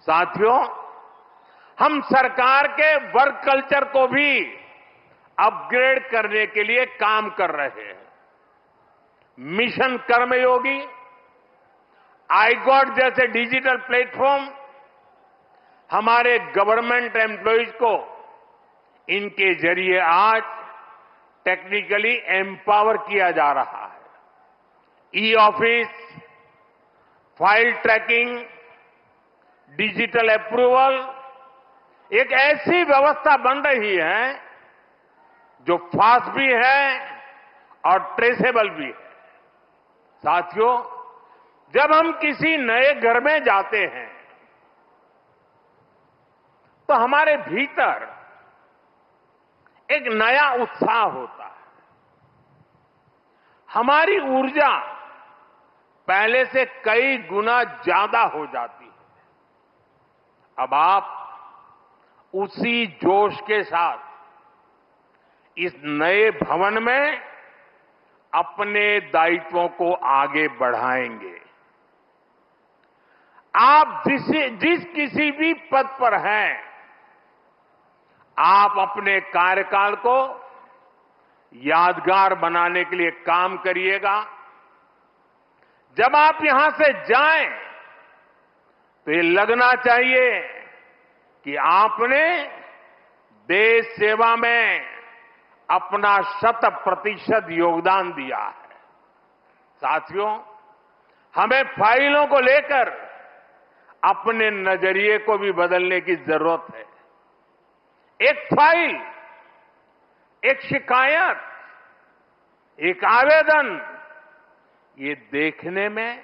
साथियों, हम सरकार के वर्क कल्चर को भी अपग्रेड करने के लिए काम कर रहे हैं। मिशन कर्मयोगी, iGOT जैसे डिजिटल प्लेटफॉर्म हमारे गवर्नमेंट एम्प्लॉइज को इनके जरिए आज टेक्निकली एम्पावर किया जा रहा है। E office, file tracking, digital approval एक ऐसी व्यवस्था बन रही है जो फास्ट भी है और ट्रेसेबल भी है। साथियों, जब हम किसी नए घर में जाते हैं तो हमारे भीतर एक नया उत्साह होता है। हमारी ऊर्जा पहले से कई गुना ज्यादा हो जाती है। अब आप उसी जोश के साथ इस नए भवन में अपने दायित्वों को आगे बढ़ाएंगे। आप जिस किसी भी पद पर हैं, आप अपने कार्यकाल को यादगार बनाने के लिए काम करिएगा। जब आप यहां से जाएं तो ये लगना चाहिए कि आपने देश सेवा में अपना 100% योगदान दिया है। साथियों, हमें फाइलों को लेकर अपने नजरिए को भी बदलने की जरूरत है। एक फाइल, एक शिकायत, एक आवेदन, ये देखने में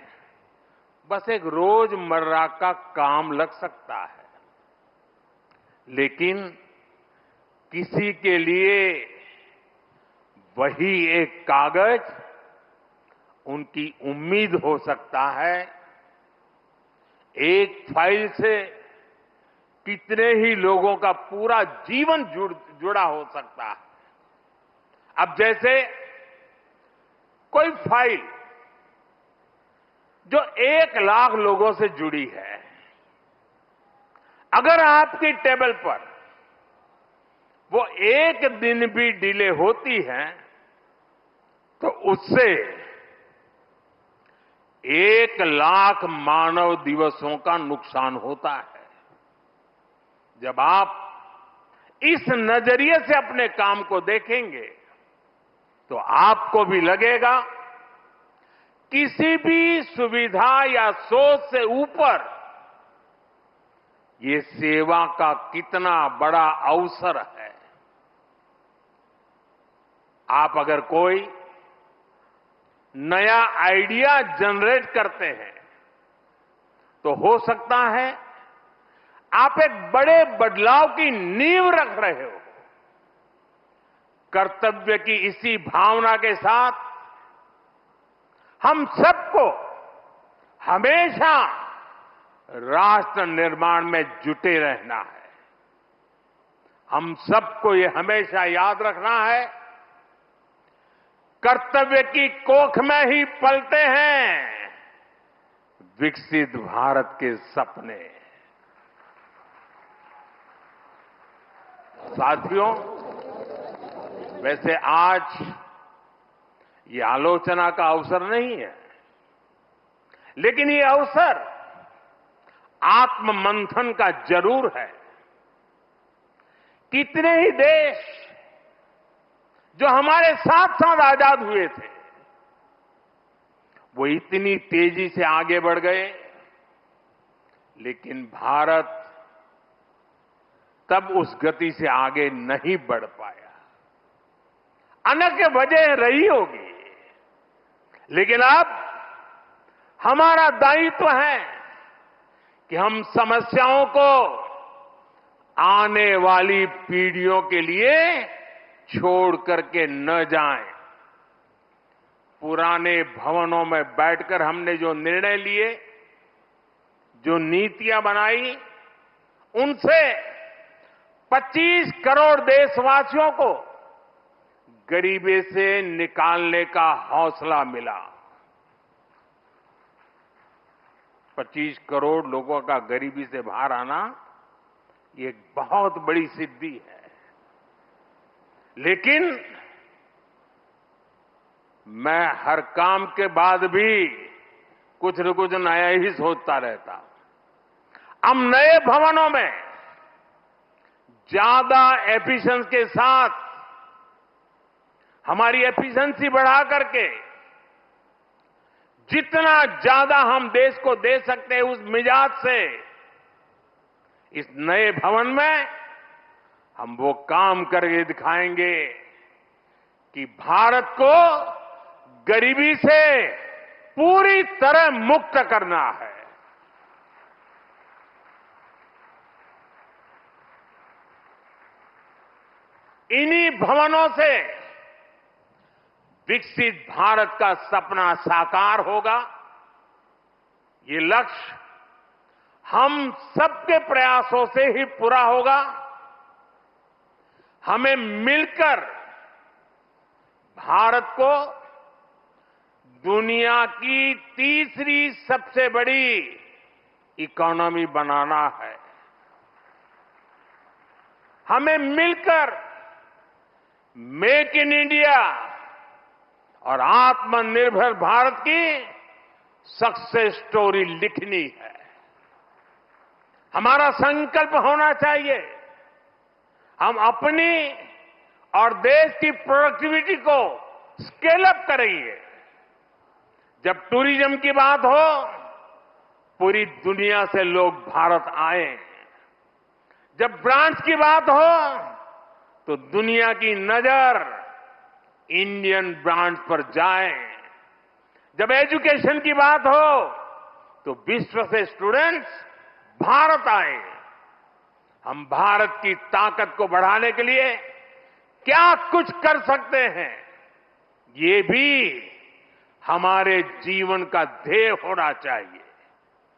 बस एक रोजमर्रा का काम लग सकता है, लेकिन किसी के लिए वही एक कागज उनकी उम्मीद हो सकता है। एक फाइल से कितने ही लोगों का पूरा जीवन जुड़ा हो सकता है। अब जैसे कोई फाइल जो 1 लाख लोगों से जुड़ी है, अगर आपकी टेबल पर वो एक दिन भी डिले होती है तो उससे 1 लाख मानव दिवसों का नुकसान होता है। जब आप इस नजरिए से अपने काम को देखेंगे तो आपको भी लगेगा किसी भी सुविधा या सोच से ऊपर ये सेवा का कितना बड़ा अवसर है। आप अगर कोई नया आइडिया जनरेट करते हैं तो हो सकता है आप एक बड़े बदलाव की नींव रख रहे हो। कर्तव्य की इसी भावना के साथ हम सबको हमेशा राष्ट्र निर्माण में जुटे रहना है। हम सबको ये हमेशा याद रखना है, कर्तव्य की कोख में ही पलते हैं विकसित भारत के सपने। साथियों, वैसे आज ये आलोचना का अवसर नहीं है, लेकिन ये अवसर आत्ममंथन का जरूर है। कितने ही देश जो हमारे साथ साथ आजाद हुए थे, वो इतनी तेजी से आगे बढ़ गए, लेकिन भारत तब उस गति से आगे नहीं बढ़ पाया। अनेक वजह रही होगी, लेकिन अब हमारा दायित्व है कि हम समस्याओं को आने वाली पीढ़ियों के लिए छोड़ करके न जाएं। पुराने भवनों में बैठकर हमने जो निर्णय लिए, जो नीतियां बनाई, उनसे 25 करोड़ देशवासियों को गरीबी से निकालने का हौसला मिला। 25 करोड़ लोगों का गरीबी से बाहर आना ये एक बहुत बड़ी सिद्धि है। लेकिन मैं हर काम के बाद भी कुछ न कुछ नया ही सोचता रहता हूं। हम नए भवनों में ज्यादा एफिशिएंसी के साथ हमारी एफिशिएंसी बढ़ा करके जितना ज्यादा हम देश को दे सकते हैं उस मिजाज से इस नए भवन में हम वो काम करके दिखाएंगे कि भारत को गरीबी से पूरी तरह मुक्त करना है। इन्हीं भवनों से विकसित भारत का सपना साकार होगा। ये लक्ष्य हम सबके प्रयासों से ही पूरा होगा। हमें मिलकर भारत को दुनिया की तीसरी सबसे बड़ी इकोनॉमी बनाना है। हमें मिलकर मेक इन इंडिया और आत्मनिर्भर भारत की सक्सेस स्टोरी लिखनी है। हमारा संकल्प होना चाहिए हम अपनी और देश की प्रोडक्टिविटी को स्केल अप करेंगे। जब टूरिज्म की बात हो पूरी दुनिया से लोग भारत आए। जब ब्रांड्स की बात हो तो दुनिया की नजर इंडियन ब्रांड्स पर जाए। जब एजुकेशन की बात हो तो विश्व से स्टूडेंट्स भारत आए। हम भारत की ताकत को बढ़ाने के लिए क्या कुछ कर सकते हैं ये भी हमारे जीवन का ध्येय होना चाहिए।